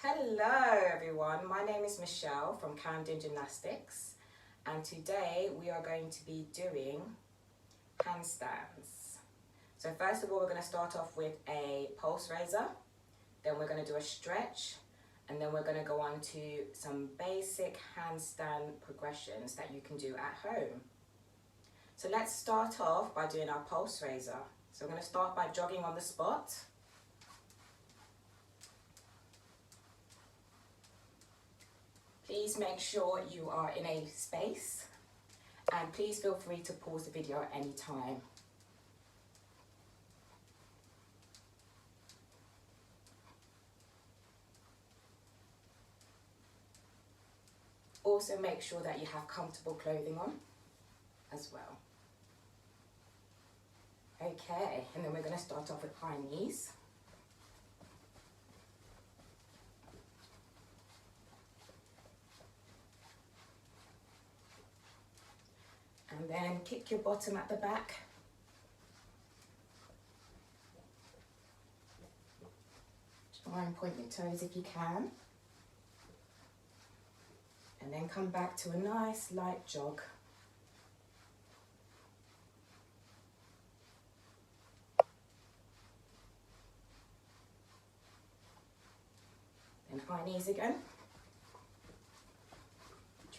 Hello everyone, my name is Michelle from Camden Gymnastics and today we are going to be doing handstands. So first of all we're going to start off with a pulse raiser, then we're going to do a stretch, and then we're going to go on to some basic handstand progressions that you can do at home. So let's start off by doing our pulse raiser. So we're going to start by jogging on the spot. Please make sure you are in a space and please feel free to pause the video at any time. Also make sure that you have comfortable clothing on as well. Okay, and then we're going to start off with high knees. And then kick your bottom at the back. Try and point your toes if you can. And then come back to a nice light jog. Then high knees again.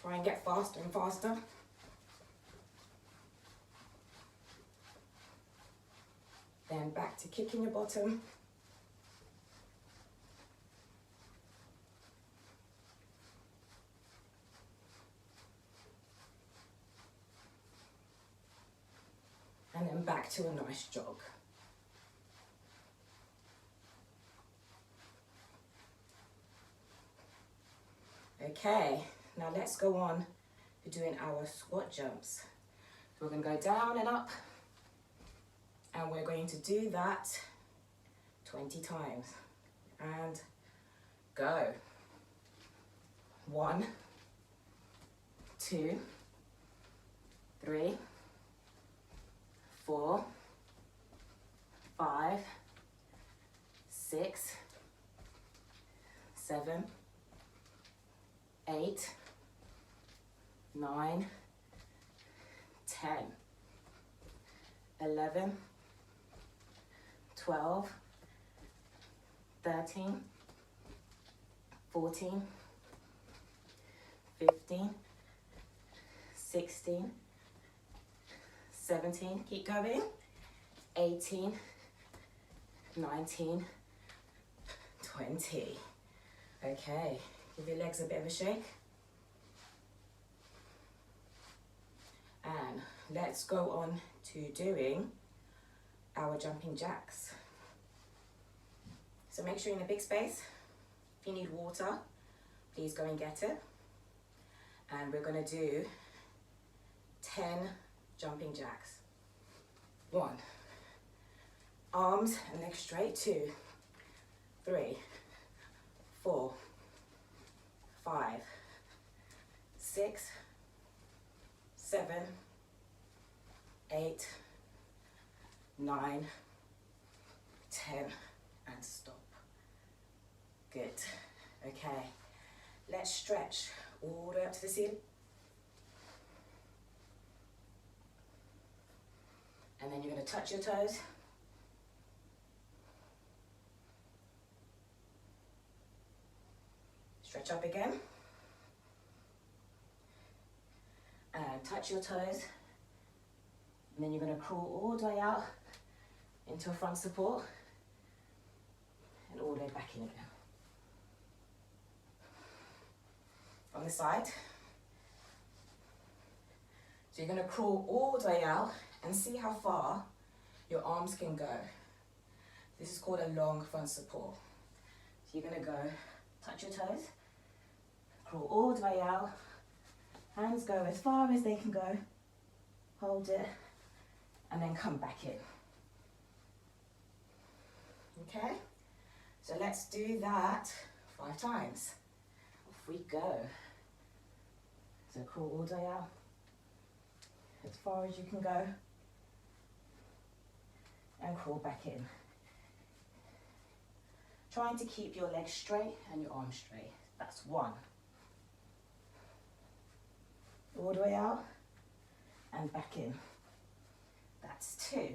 Try and get faster and faster. Then back to kicking your bottom. And then back to a nice jog. Okay, now let's go on to doing our squat jumps. So we're going to go down and up. And we're going to do that 20 times. And go. 1, 2, 3, 4, 5, 6, 7, 8, 9, 10, 11, 12, 13, 14, 15, 16, 17, keep going, 18, 19, 20. Okay, give your legs a bit of a shake. And let's go on to doing our jumping jacks. So make sure you're in a big space. If you need water, please go and get it. And we're going to do 10 jumping jacks. 1, arms and legs straight. 2, 3, 4, 5, 6, 7, 8, 9, 10, and stop. Good. Okay, let's stretch all the way up to the ceiling. And then you're going to touch your toes. Stretch up again. And touch your toes. And then you're going to crawl all the way out into a front support. And all the way back in again. On the side. So you're going to crawl all the way out and see how far your arms can go. This is called a long front support. So you're going to go, touch your toes, crawl all the way out, hands go as far as they can go, hold it, and then come back in. Okay? So let's do that 5 times. Off we go. So crawl all the way out, as far as you can go, and crawl back in. Trying to keep your legs straight and your arms straight. That's 1. All the way out and back in. That's 2.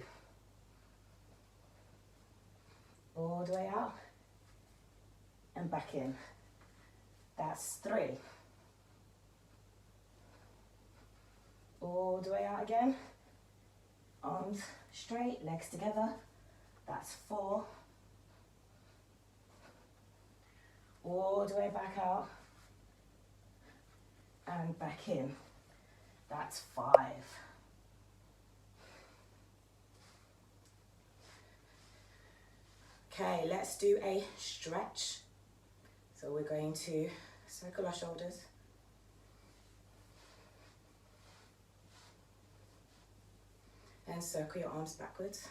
All the way out and back in. That's 3. All the way out again. Arms straight, legs together. That's 4. All the way back out and back in. That's 5. Okay, let's do a stretch. So we're going to circle our shoulders. And circle your arms backwards.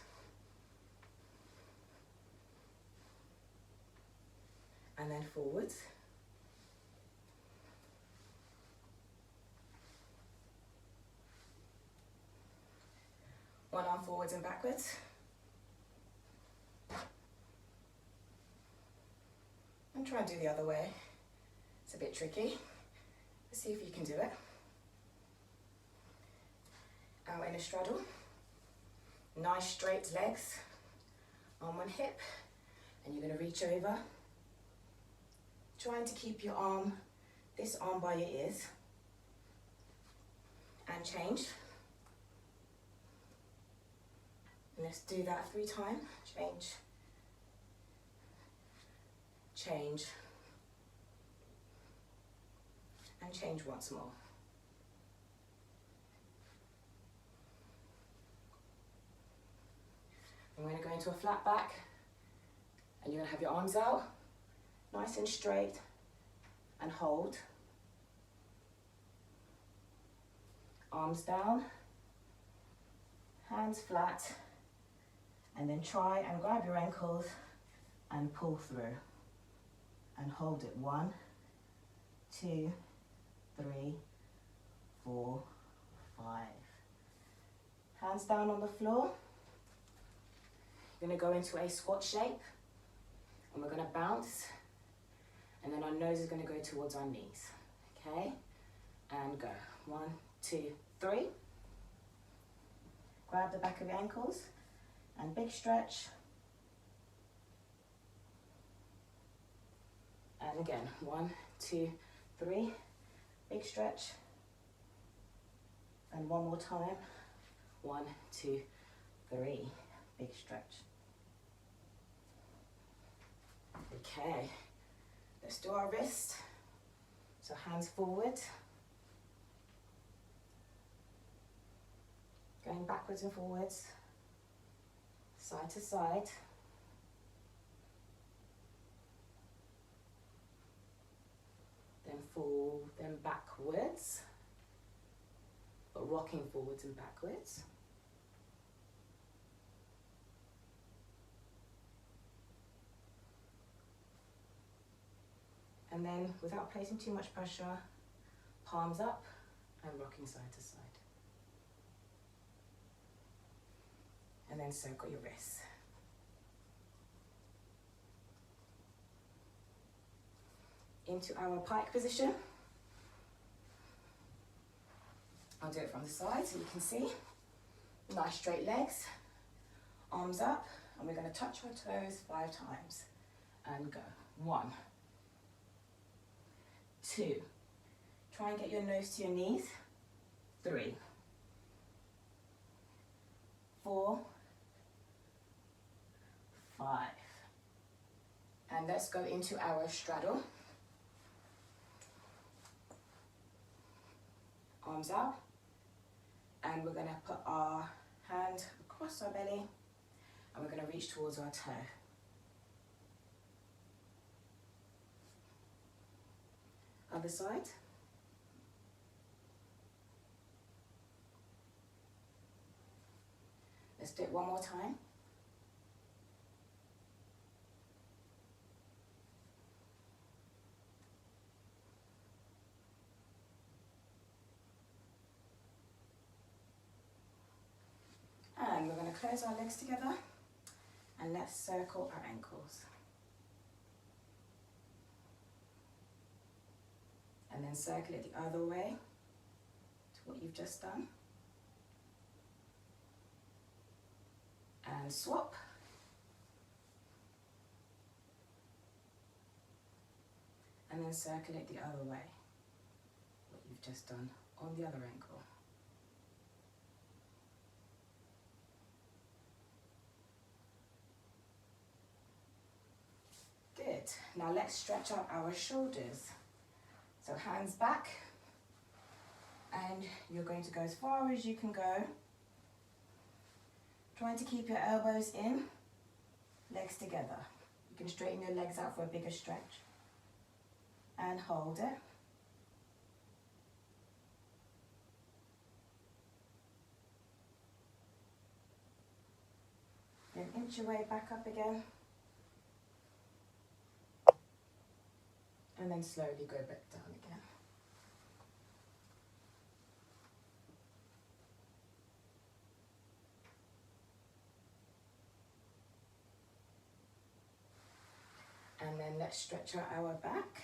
And then forwards. One arm forwards and backwards. And try and do the other way. It's a bit tricky. Let's see if you can do it. Out in a straddle. Nice straight legs on one hip. And you're going to reach over. Trying to keep your arm, this arm by your ears. And change. Let's do that 3 times. Change. Change. And change once more. And we're going to go into a flat back. And you're going to have your arms out. Nice and straight. And hold. Arms down. Hands flat. And then try and grab your ankles and pull through. And hold it. 1, 2, 3, 4, 5. Hands down on the floor. You're going to go into a squat shape. And we're going to bounce. And then our nose is going to go towards our knees. Okay? And go. 1, 2, 3. Grab the back of your ankles. And big stretch. And again, 1, 2, 3. Big stretch. And one more time. 1, 2, 3. Big stretch. Okay. Let's do our wrist. So hands forward. Going backwards and forwards. Side to side. Then backwards. But rocking forwards and backwards. And then, without placing too much pressure, palms up and rocking side to side. And then circle your wrists. Into our pike position. I'll do it from the side so you can see. Nice straight legs, arms up, and we're going to touch our toes 5 times. And go. 1, 2. Try and get your nose to your knees. 3, 4, 5. And let's go into our straddle. Arms out. And we're going to put our hand across our belly. And we're going to reach towards our toe. Other side. Let's do it one more time. And we're going to close our legs together and let's circle our ankles. then circle it the other way to what you've just done. And swap. And then circle it the other way, what you've just done on the other ankle. Good. Now let's stretch out our shoulders. So hands back, and you're going to go as far as you can go. Trying to keep your elbows in, legs together. You can straighten your legs out for a bigger stretch. And hold it. Then inch your way back up again. And then slowly go back down again. And then let's stretch out our back.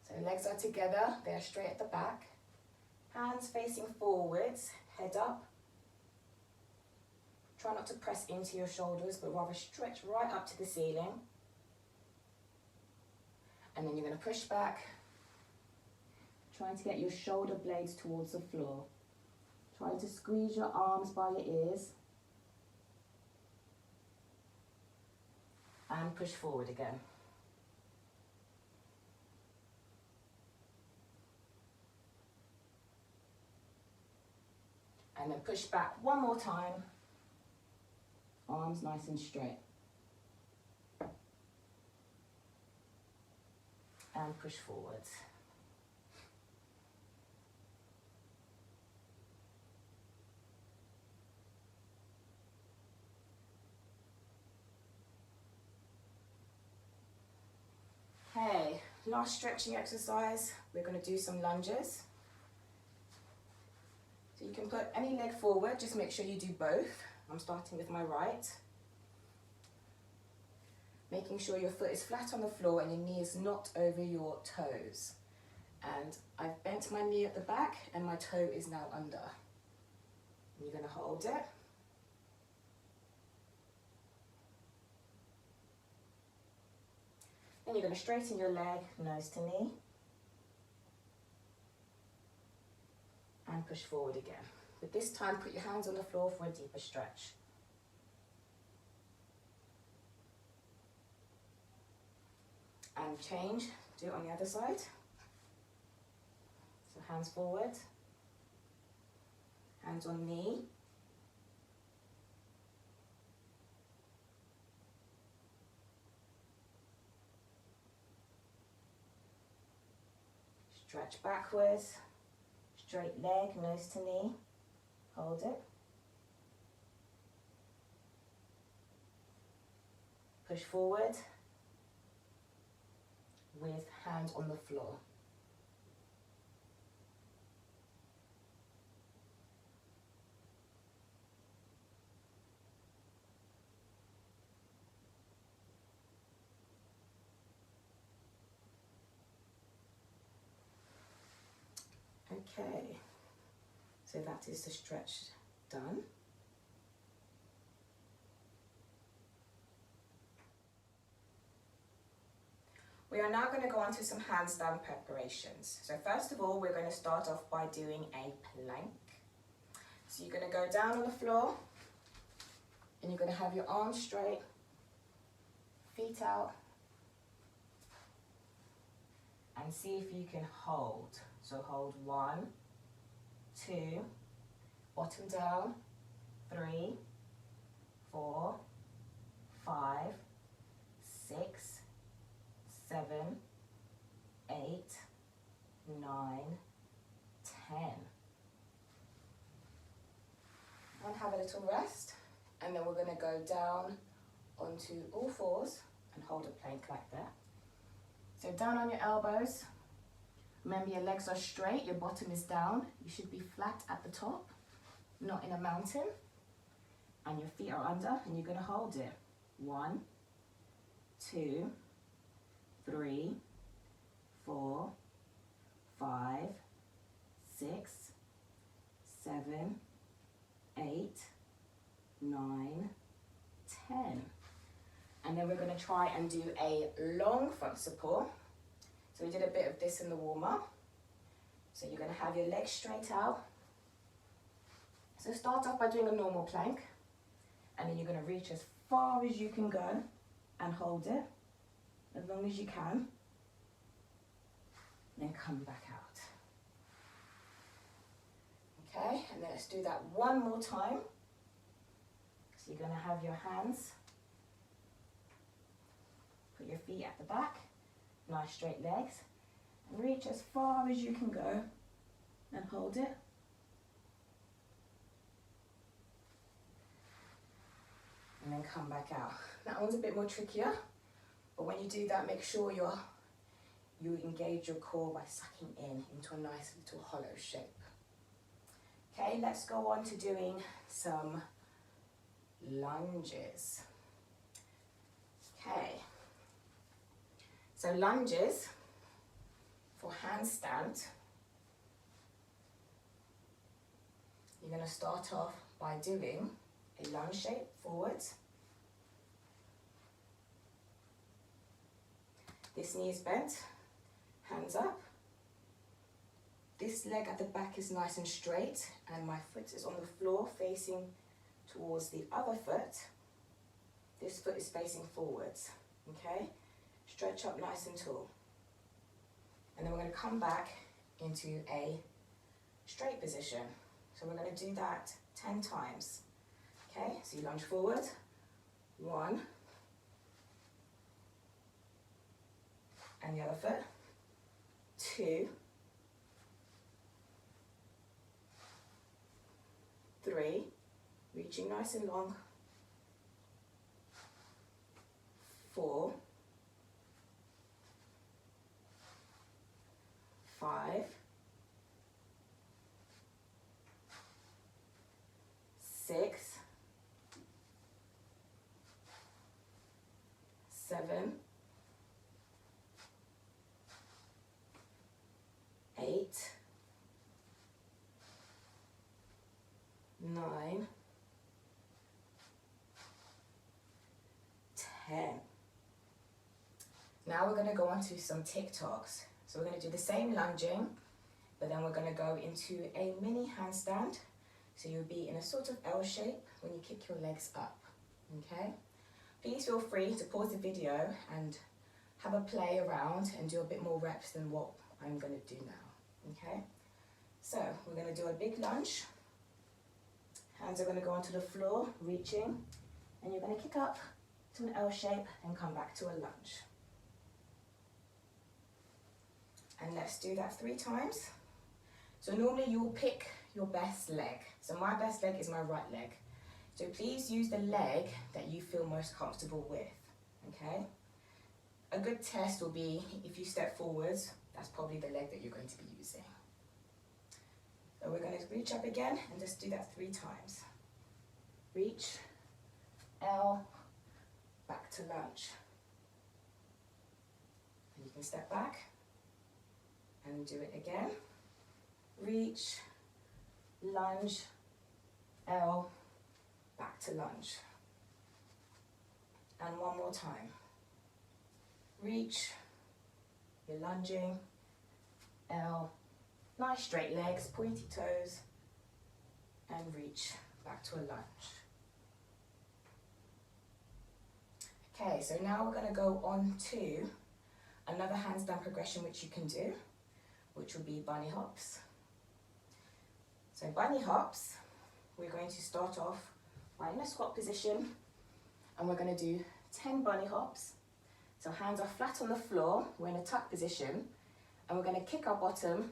So legs are together, they are straight at the back. Hands facing forwards, head up. Try not to press into your shoulders, but rather stretch right up to the ceiling. And then you're going to push back, trying to get your shoulder blades towards the floor. Try to squeeze your arms by your ears. And push forward again. And then push back one more time. Arms nice and straight. And push forward. Okay, last stretching exercise. We're going to do some lunges. So you can put any leg forward, just make sure you do both. I'm starting with my right. Making sure your foot is flat on the floor and your knee is not over your toes. And I've bent my knee at the back and my toe is now under. And you're going to hold it. Then you're going to straighten your leg, nose to knee. And push forward again. But this time, put your hands on the floor for a deeper stretch. And change, do it on the other side. So hands forward, hands on knee. Stretch backwards, straight leg, nose to knee. Hold it. Push forward with hands on the floor. Okay, so that is the stretch done. We are now going to go on to some handstand preparations. So first of all, we're going to start off by doing a plank. So you're going to go down on the floor and you're going to have your arms straight, feet out, and see if you can hold. So hold 1, 2, bottom down, 3, 4, 5, 6, 7, 8, 9, 10. And have a little rest. And then we're going to go down onto all fours and hold a plank like that. So down on your elbows. Remember, your legs are straight, your bottom is down. You should be flat at the top, not in a mountain. and your feet are under, and you're going to hold it. 1, 2, 3, 4, 5, 6, 7, 8, 9, 10. And then we're going to try and do a long front support. So we did a bit of this in the warm-up. So you're going to have your legs straight out. So start off by doing a normal plank, and then you're going to reach as far as you can go and hold it as long as you can. Then come back out. Okay, and then let's do that one more time. So you're going to have your hands, put your feet at the back, nice straight legs, and reach as far as you can go and hold it. And then come back out. That one's a bit more trickier, but when you do that, make sure you engage your core by sucking in into a nice little hollow shape. Okay, let's go on to doing some lunges. Okay, so lunges for handstand, you're going to start off by doing a lunge shape forwards. This knee is bent, hands up. This leg at the back is nice and straight, and my foot is on the floor facing towards the other foot. This foot is facing forwards, okay? Stretch up nice and tall. And then we're going to come back into a straight position. So we're going to do that 10 times. Okay, so you lunge forward, 1, and the other foot, 2, 3, reaching nice and long, 4, 5, 6, 7, 8, 9, 10. Now we're going to go on to some TikToks. So we're going to do the same lunging, but then we're going to go into a mini handstand. So you'll be in a sort of L shape when you kick your legs up, okay? Please feel free to pause the video and have a play around and do a bit more reps than what I'm going to do now, okay? So we're going to do a big lunge. Hands are going to go onto the floor, reaching, and you're going to kick up to an L shape and come back to a lunge. And let's do that 3 times. So normally you'll pick your best leg. So my best leg is my right leg. So please use the leg that you feel most comfortable with, okay? A good test will be if you step forwards, that's probably the leg that you're going to be using. So we're going to reach up again and just do that 3 times. Reach, L, back to lunge. And you can step back and do it again. Reach, lunge, L, back to lunge. And one more time. Reach, you're lunging, L, nice straight legs, pointy toes, and reach back to a lunge. Okay, so now we're going to go on to another handstand progression which you can do, which will be bunny hops. So bunny hops, we're going to start off by in a squat position, and we're going to do 10 bunny hops. So hands are flat on the floor, we're in a tuck position, and we're going to kick our bottom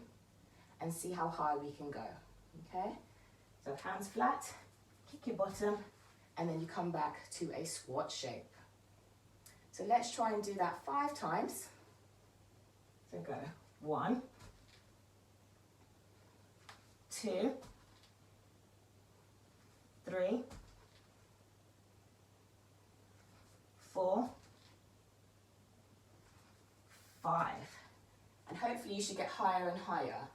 and see how high we can go, okay? So hands flat, kick your bottom, and then you come back to a squat shape. So let's try and do that 5 times. So go 1, 2, 3, hopefully you should get higher and higher.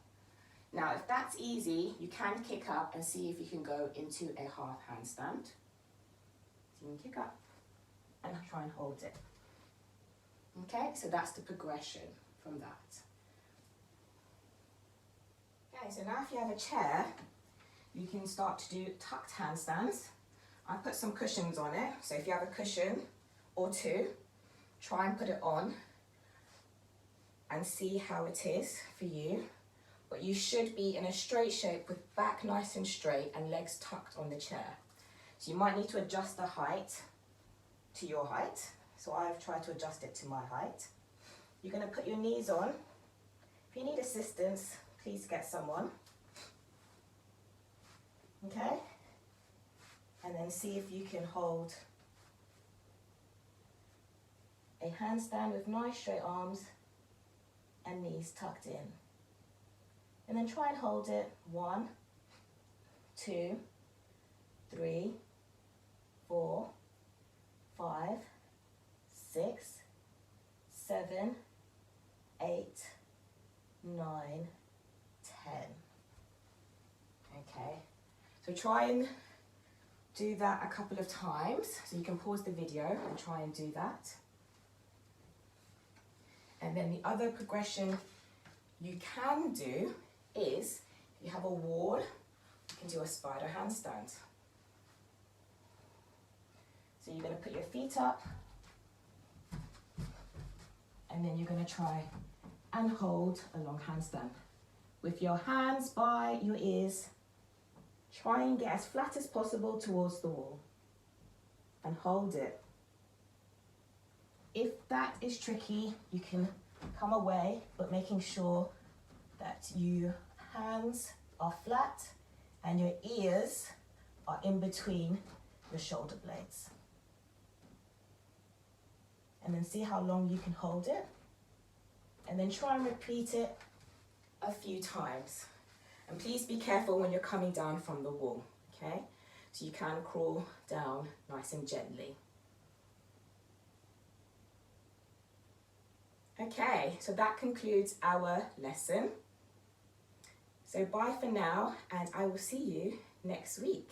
Now, if that's easy, you can kick up and see if you can go into a half handstand. So you can kick up and try and hold it. Okay, so that's the progression from that. Okay, so now if you have a chair, you can start to do tucked handstands. I put some cushions on it, so if you have a cushion or two, try and put it on and see how it is for you. But you should be in a straight shape with back nice and straight and legs tucked on the chair. So you might need to adjust the height to your height. So I've tried to adjust it to my height. You're going to put your knees on. If you need assistance, please get someone. Okay? And then see if you can hold a handstand with nice straight arms and knees tucked in. And then try and hold it 1, 2, 3, 4, 5, 6, 7, 8, 9, 10. Okay, so try and do that a couple of times. So you can pause the video and try and do that. And then the other progression you can do is, if you have a wall, you can do a spider handstand. So you're going to put your feet up, and then you're going to try and hold a long handstand. With your hands by your ears, try and get as flat as possible towards the wall and hold it. If that is tricky, you can come away, but making sure that your hands are flat and your ears are in between your shoulder blades. And then see how long you can hold it. And then try and repeat it a few times. And please be careful when you're coming down from the wall, okay? So you can crawl down nice and gently. Okay, so that concludes our lesson. So bye for now, and I will see you next week.